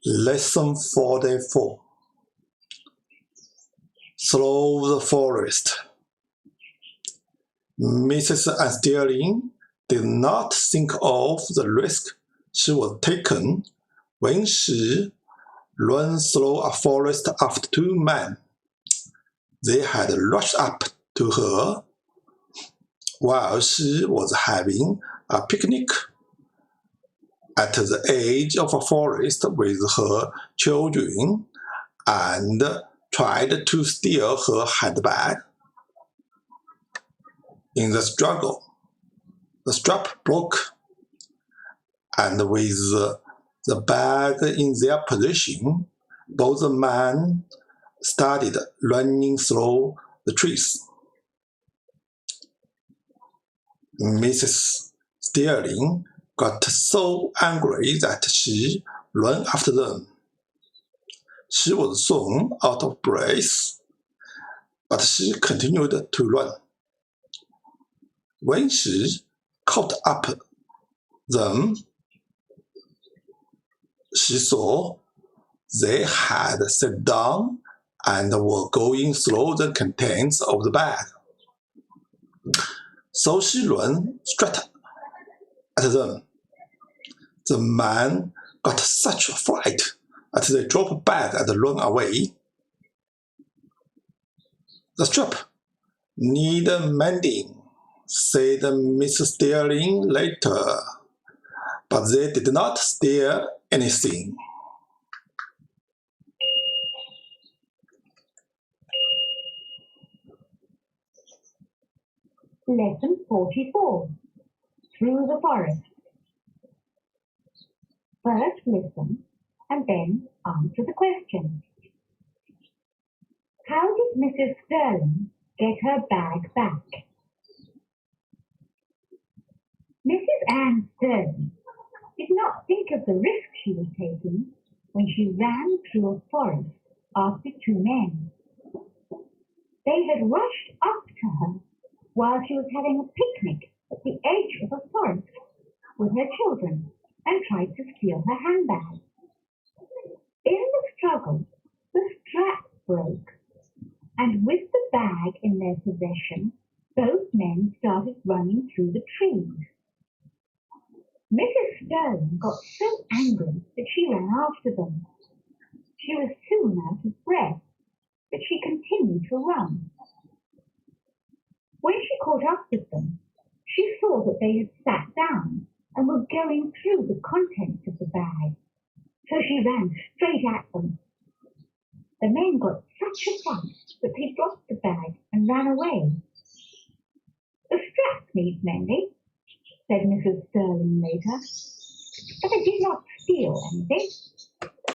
Lesson 44. Through the forest. Mrs. Sterling did not think of the risk she was taking when she ran through a forest after two men. They had rushed up to her while she was having a picnic at the edge of a forest with her children and tried to steal her handbag. In the struggle, the strap broke, and with the bag in their position, both men started running through the trees. Mrs. Sterling got so angry that she ran after them. She was soon out of breath, but she continued to run. When she caught up them, she saw they had sat down and were going through the contents of the bag. So she ran straight at them. The man got such a fright that they dropped the bag and ran away. The strap need mending, said Mrs. Sterling later, but they did not steal anything. Lesson 44. Through the forest. First listen and then answer the question. How did Mrs. Sterling get her bag back? Mrs. Anne Sterling did not think of the risk she was taking when she ran through a forest after two men. They had rushed up to her while she was having a picnic at the edge of a forest with her children and tried to steal her handbag. In the struggle, the strap broke, and with the bag in their possession, both men started running through the trees. Mrs. Sterling got so angry that she ran after them. She was soon out of breath, but she continued to run. When she caught up with them, she saw that they had sat down and were going through the contents of the bag, so she ran straight at them. The men got such a fright that they dropped the bag and ran away. The strap needs mending, said Mrs. Sterling later, but they did not steal anything.